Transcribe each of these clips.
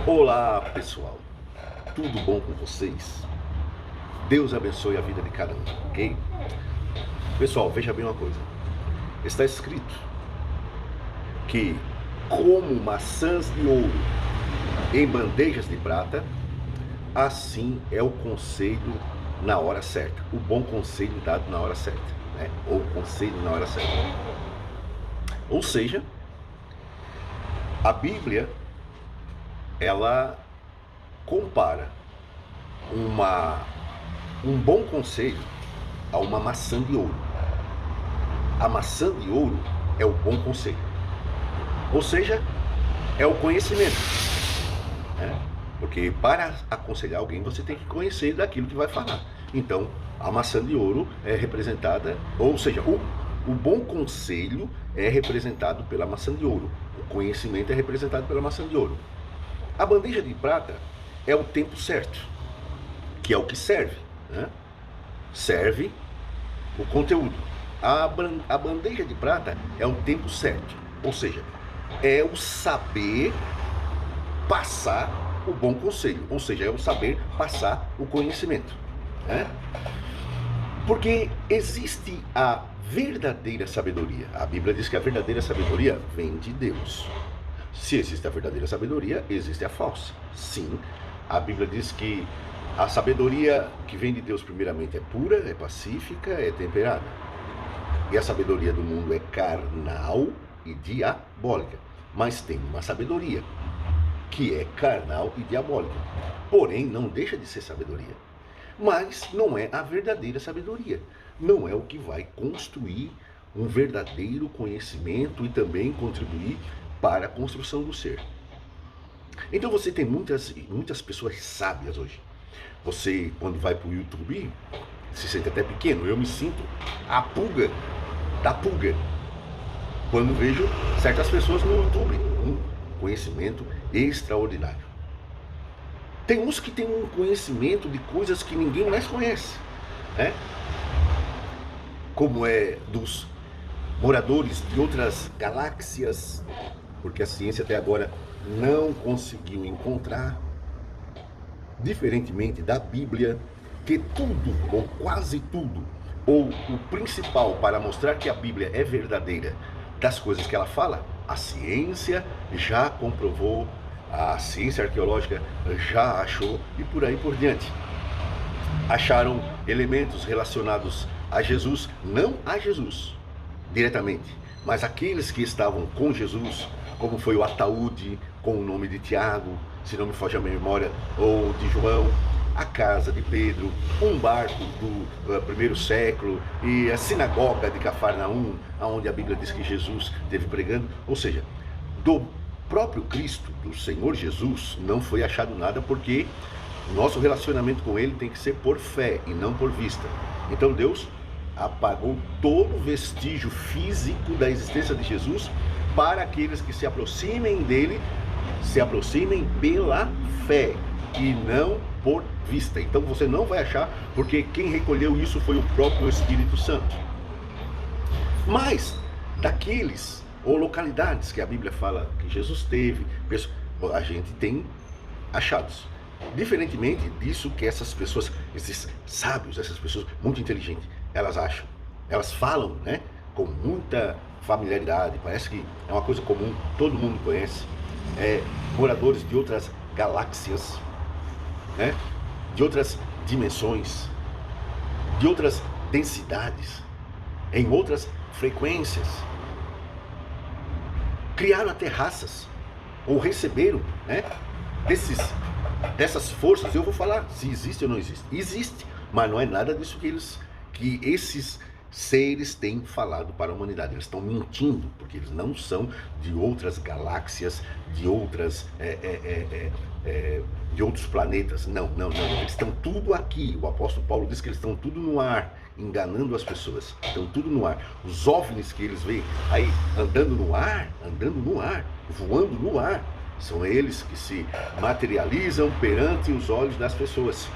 Olá pessoal, tudo bom com vocês? Deus abençoe a vida de cada um, ok? Pessoal, veja bem uma coisa, está escrito que como maçãs de ouro em bandejas de prata, assim é o conselho na hora certa, o bom conselho dado na hora certa, né? Ou conselho na hora certa. Ou seja, a Bíblia, ela compara um bom conselho a uma maçã de ouro. A maçã de ouro é o bom conselho. Ou seja, é o conhecimento. Né? Porque para aconselhar alguém, você tem que conhecer daquilo que vai falar. Então, a maçã de ouro é representada, ou seja, o bom conselho é representado pela maçã de ouro. O conhecimento é representado pela maçã de ouro. A bandeja de prata é o tempo certo, que é o que serve, né? Serve o conteúdo. A bandeja de prata é o tempo certo, ou seja, é o saber passar o bom conselho, ou seja, é o saber passar o conhecimento, né? Porque existe a verdadeira sabedoria. A Bíblia diz que a verdadeira sabedoria vem de Deus. Se existe a verdadeira sabedoria, existe a falsa. Sim, a Bíblia diz que a sabedoria que vem de Deus primeiramente é pura, é pacífica, é temperada. E a sabedoria do mundo é carnal e diabólica. Mas tem uma sabedoria que é carnal e diabólica. Porém, não deixa de ser sabedoria. Mas não é a verdadeira sabedoria. Não é o que vai construir um verdadeiro conhecimento e também contribuir para a construção do ser. Então você tem muitas pessoas sábias hoje. Você, quando vai para o YouTube, se sente até pequeno. Eu me sinto a pulga da pulga quando vejo certas pessoas no YouTube. Um conhecimento extraordinário. Tem uns que têm um conhecimento de coisas que ninguém mais conhece, né? Como é dos moradores de outras galáxias, porque a ciência até agora não conseguiu encontrar, diferentemente da Bíblia, que tudo, ou quase tudo, ou o principal para mostrar que a Bíblia é verdadeira das coisas que ela fala, a ciência já comprovou, a ciência arqueológica já achou e por aí por diante. Acharam elementos relacionados a Jesus, não a Jesus diretamente, mas aqueles que estavam com Jesus, como foi o ataúde com o nome de Tiago, se não me foge a memória, ou de João, a casa de Pedro, um barco do primeiro século e a sinagoga de Cafarnaum, onde a Bíblia diz que Jesus esteve pregando. Ou seja, do próprio Cristo, do Senhor Jesus, não foi achado nada, porque o nosso relacionamento com Ele tem que ser por fé e não por vista. Então Deus apagou todo vestígio físico da existência de Jesus para aqueles que se aproximem dele, se aproximem pela fé e não por vista. Então você não vai achar, porque quem recolheu isso foi o próprio Espírito Santo. Mas daqueles ou localidades que a Bíblia fala que Jesus teve, a gente tem achados. Diferentemente disso que essas pessoas, esses sábios, essas pessoas muito inteligentes, elas acham. Elas falam, né, com muita familiaridade, parece que é uma coisa comum, todo mundo conhece. Moradores de outras galáxias, né, de outras dimensões, de outras densidades, em outras frequências. Criaram até raças, ou receberam, né, dessas forças. Eu vou falar se existe ou não existe. Existe, mas não é nada disso que esses seres têm falado para a humanidade. Eles estão mentindo, porque eles não são de outras galáxias, de outras de outros planetas. Não. Eles estão tudo aqui. O apóstolo Paulo diz que eles estão tudo no ar, enganando as pessoas. Estão tudo no ar. Os OVNIs que eles veem aí andando no ar, voando no ar, são eles que se materializam perante os olhos das pessoas.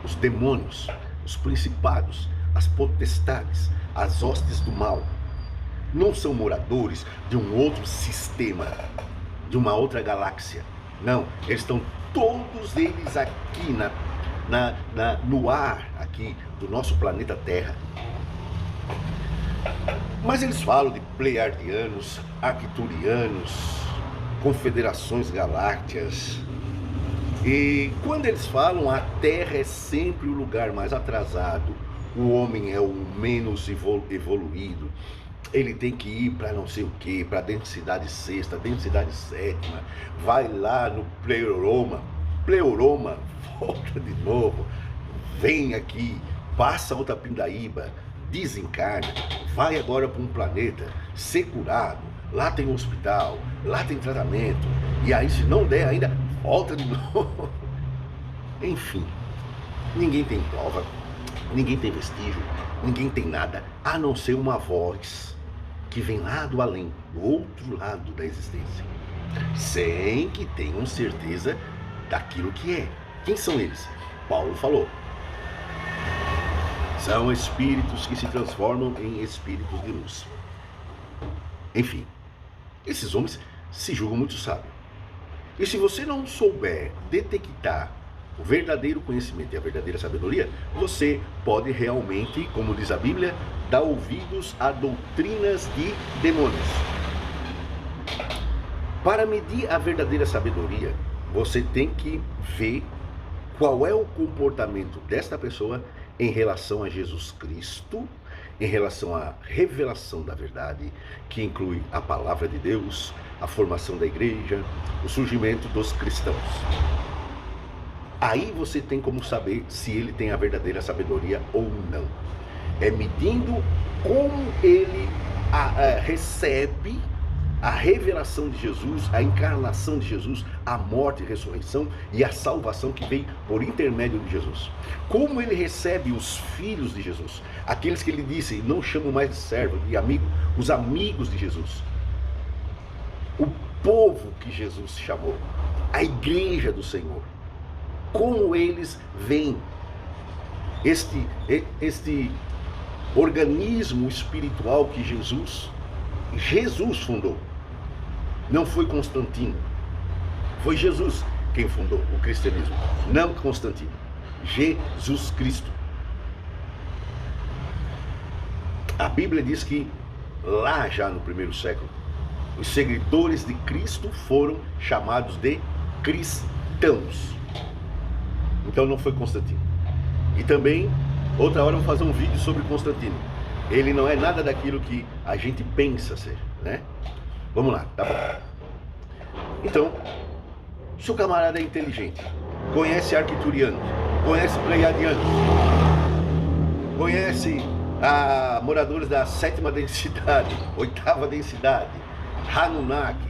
Os demônios, os principados, as potestades, as hostes do mal, não são moradores de um outro sistema de uma outra galáxia. Não, eles estão todos eles aqui no ar aqui do nosso planeta Terra. Mas eles falam de pleiadianos, arcturianos, confederações galácticas. E quando eles falam, a Terra é sempre o lugar mais atrasado, o homem é o menos evoluído, ele tem que ir para não sei o que, para a densidade sexta, densidade sétima, vai lá no pleuroma, volta de novo, vem aqui, passa outra pindaíba, desencarna, vai agora para um planeta, ser curado, lá tem um hospital, lá tem tratamento, e aí se não der ainda, volta de novo. Enfim, ninguém tem prova, ninguém tem vestígio, ninguém tem nada, a não ser uma voz que vem lá do além, do outro lado da existência, sem que tenham certeza daquilo que é. Quem são eles? Paulo falou. São espíritos que se transformam em espíritos de luz. Enfim, esses homens se julgam muito sábios. E se você não souber detectar o verdadeiro conhecimento e a verdadeira sabedoria, você pode realmente, como diz a Bíblia, dar ouvidos a doutrinas de demônios. Para medir a verdadeira sabedoria, você tem que ver qual é o comportamento desta pessoa em relação a Jesus Cristo, em relação à revelação da verdade, que inclui a palavra de Deus, a formação da igreja, o surgimento dos cristãos. Aí você tem como saber se ele tem a verdadeira sabedoria ou não. É medindo como ele recebe a revelação de Jesus, a encarnação de Jesus, a morte e ressurreição e a salvação que vem por intermédio de Jesus. Como ele recebe os filhos de Jesus, aqueles que ele disse, não chamo mais de servo, de amigo, os amigos de Jesus. O povo que Jesus chamou, a igreja do Senhor. Como eles veem este organismo espiritual que Jesus fundou. Não foi Constantino, foi Jesus quem fundou o cristianismo, não Constantino, Jesus Cristo. A Bíblia diz que lá já no primeiro século, os seguidores de Cristo foram chamados de cristãos. Então não foi Constantino. E também, outra hora eu vou fazer um vídeo sobre Constantino. Ele não é nada daquilo que a gente pensa ser, né? Vamos lá, tá bom. Então, se o camarada é inteligente, conhece arcturianos, conhece pleiadianos, conhece moradores da 7ª densidade, 8ª densidade, Anunnaki,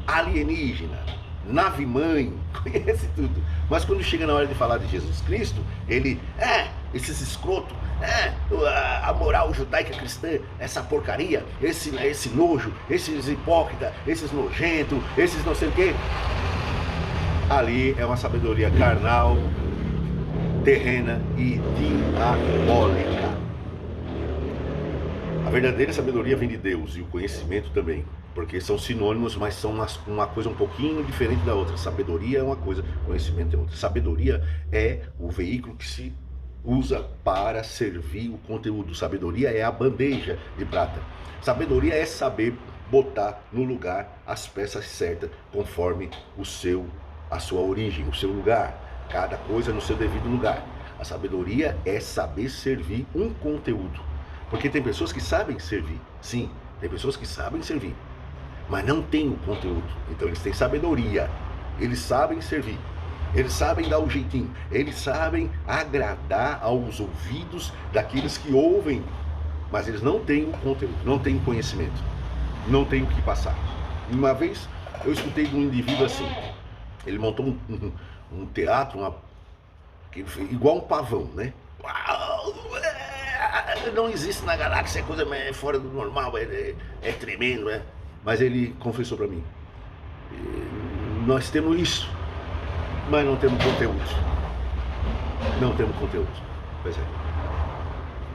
alienígena, nave-mãe, conhece tudo. Mas quando chega na hora de falar de Jesus Cristo, ele, esses escrotos, a moral judaica cristã, essa porcaria, esse nojo, esses hipócritas, esses nojentos, esses não sei o quê. Ali é uma sabedoria carnal, terrena e diabólica. A verdadeira sabedoria vem de Deus e o conhecimento também, porque são sinônimos, mas são uma coisa um pouquinho diferente da outra. Sabedoria é uma coisa, conhecimento é outra. Sabedoria é o veículo que se usa para servir o conteúdo. Sabedoria é a bandeja de prata. Sabedoria é saber botar no lugar as peças certas, conforme a sua origem, o seu lugar. Cada coisa no seu devido lugar. A sabedoria é saber servir um conteúdo. Porque tem pessoas que sabem servir. Sim, tem pessoas que sabem servir, mas não têm o conteúdo. Então eles têm sabedoria. Eles sabem servir. Eles sabem dar o jeitinho, eles sabem agradar aos ouvidos daqueles que ouvem, mas eles não têm o conteúdo, não têm o conhecimento, não têm o que passar. Uma vez eu escutei de um indivíduo assim, ele montou um teatro, igual um pavão, né? Não existe na galáxia, é coisa fora do normal, é tremendo, né? Mas ele confessou para mim, nós temos isso, mas não temos conteúdo. Não temos conteúdo. Pois é.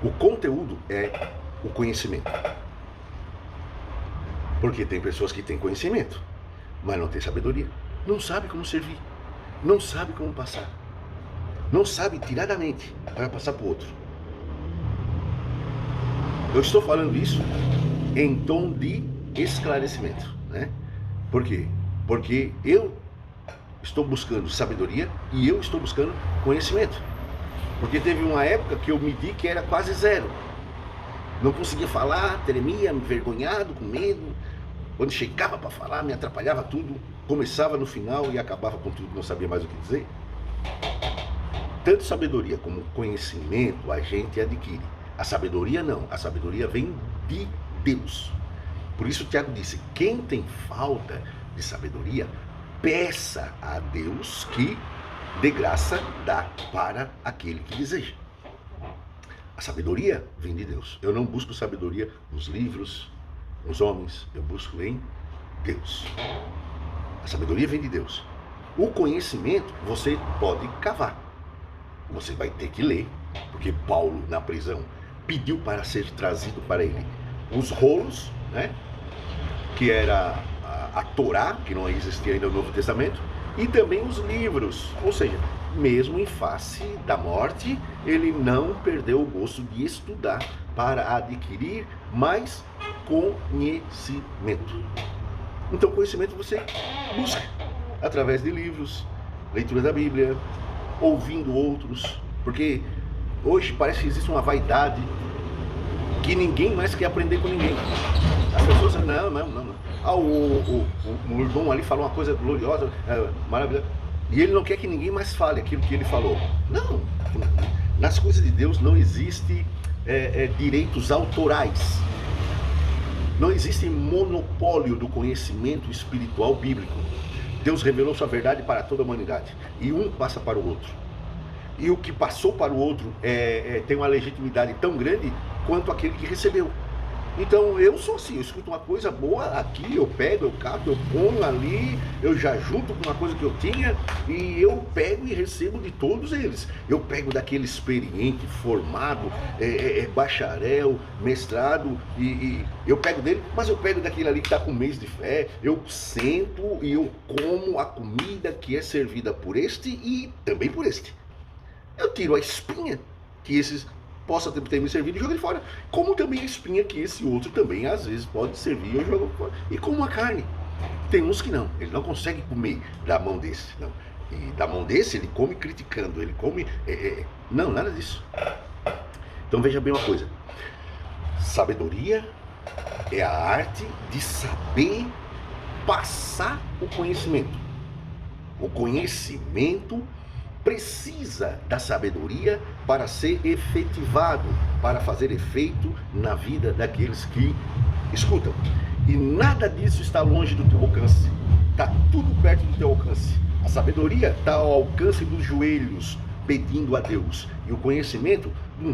O conteúdo é o conhecimento. Porque tem pessoas que têm conhecimento, mas não tem sabedoria. Não sabe como servir, não sabe como passar, não sabe tirar da mente para passar para o outro. Eu estou falando isso em tom de esclarecimento, né? Por quê? Porque eu estou buscando sabedoria e eu estou buscando conhecimento. Porque teve uma época que eu medi que era quase zero. Não conseguia falar, tremia, envergonhado, com medo. Quando chegava para falar, me atrapalhava tudo. Começava no final e acabava com tudo, não sabia mais o que dizer. Tanto sabedoria como conhecimento a gente adquire. A sabedoria não, a sabedoria vem de Deus. Por isso o Tiago disse, quem tem falta de sabedoria, peça a Deus que de graça dá para aquele que deseja. A sabedoria vem de Deus. Eu não busco sabedoria nos livros, nos homens, eu busco em Deus. A sabedoria vem de Deus. O conhecimento você pode cavar. Você vai ter que ler, porque Paulo na prisão pediu para ser trazido para ele os rolos, né? Que era a Torá, que não existia ainda no Novo Testamento, e também os livros. Ou seja, mesmo em face da morte, ele não perdeu o gosto de estudar para adquirir mais conhecimento. Então, conhecimento você busca através de livros, leitura da Bíblia, ouvindo outros, porque hoje parece que existe uma vaidade que ninguém mais quer aprender com ninguém. As pessoas não. O irmão ali falou uma coisa gloriosa, maravilhosa, e ele não quer que ninguém mais fale aquilo que ele falou. Não, nas coisas de Deus não existe direitos autorais. Não existe monopólio do conhecimento espiritual bíblico. Deus revelou sua verdade para toda a humanidade, e um passa para o outro. E o que passou para o outro tem uma legitimidade tão grande quanto aquele que recebeu. Então eu sou assim, eu escuto uma coisa boa aqui, eu pego, eu cato, eu ponho ali, eu já junto com uma coisa que eu tinha e eu pego e recebo de todos eles. Eu pego daquele experiente, formado, bacharel, mestrado, e eu pego dele, mas eu pego daquele ali que está com um mês de fé, eu sento e eu como a comida que é servida por este e também por este. Eu tiro a espinha que esses possa ter me servido e jogo ele fora. Como também a espinha que esse outro também às vezes pode servir e eu jogo fora. E como a carne. Tem uns que não, ele não consegue comer da mão desse. Não. E da mão desse ele come criticando, ele come... Não, nada disso. Então veja bem uma coisa. Sabedoria é a arte de saber passar o conhecimento. O conhecimento precisa da sabedoria para ser efetivado, para fazer efeito na vida daqueles que escutam. E nada disso está longe do teu alcance. Está tudo perto do teu alcance. A sabedoria está ao alcance dos joelhos, pedindo a Deus. E o conhecimento de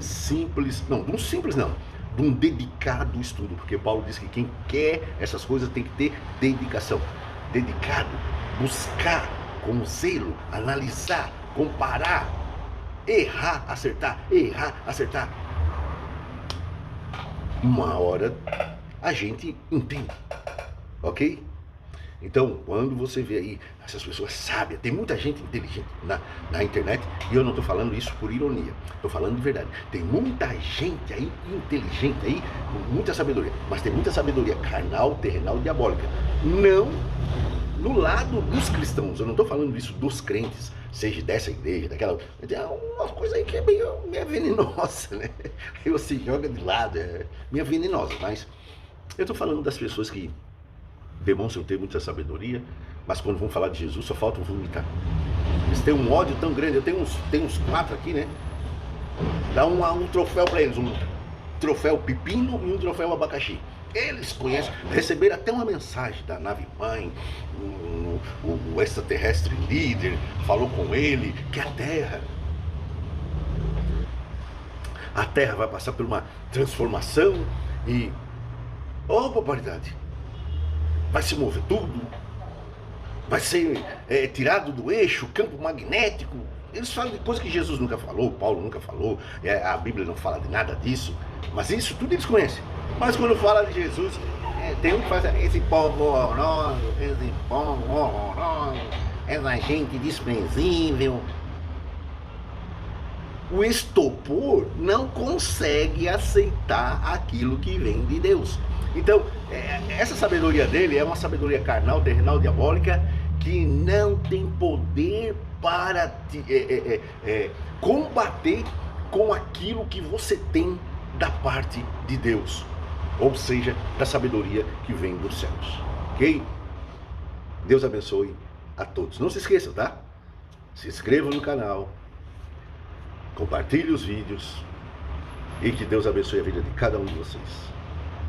um dedicado estudo. Porque Paulo diz que quem quer essas coisas tem que ter dedicação. Dedicado, buscar com zelo, analisar, comparar, errar, acertar. Uma hora a gente entende, ok? Então, quando você vê aí essas pessoas sábias, tem muita gente inteligente na internet, e eu não estou falando isso por ironia, estou falando de verdade. Tem muita gente aí inteligente aí, com muita sabedoria, mas tem muita sabedoria carnal, terrenal, diabólica. Não no lado dos cristãos, eu não estou falando isso dos crentes, seja dessa igreja, daquela... É uma coisa aí que é meio venenosa, né? Que você joga de lado, é meio venenosa, mas eu estou falando das pessoas que demonstram ter muita sabedoria, mas quando vão falar de Jesus só faltam vomitar. Eles têm um ódio tão grande, eu tenho uns 4 aqui, né? Dá um troféu para eles, um troféu pepino e um troféu abacaxi. Eles conhecem, receberam até uma mensagem da nave-mãe, o extraterrestre líder falou com ele que a Terra vai passar por uma transformação e, barbaridade, vai se mover tudo, vai ser tirado do eixo, campo magnético. Eles falam de coisas que Jesus nunca falou, Paulo nunca falou, a Bíblia não fala de nada disso, mas isso tudo eles conhecem. Mas quando fala de Jesus, Tem um que faz esse povo horroroso, esse povo horroroso, essa gente desprezível. O estupor não consegue aceitar aquilo que vem de Deus. Então, essa sabedoria dele é uma sabedoria carnal, terrenal, diabólica, que não tem poder para combater com aquilo que você tem da parte de Deus, ou seja, da sabedoria que vem dos céus. Ok? Deus abençoe a todos. Não se esqueçam, tá? Se inscreva no canal, compartilhe os vídeos e que Deus abençoe a vida de cada um de vocês.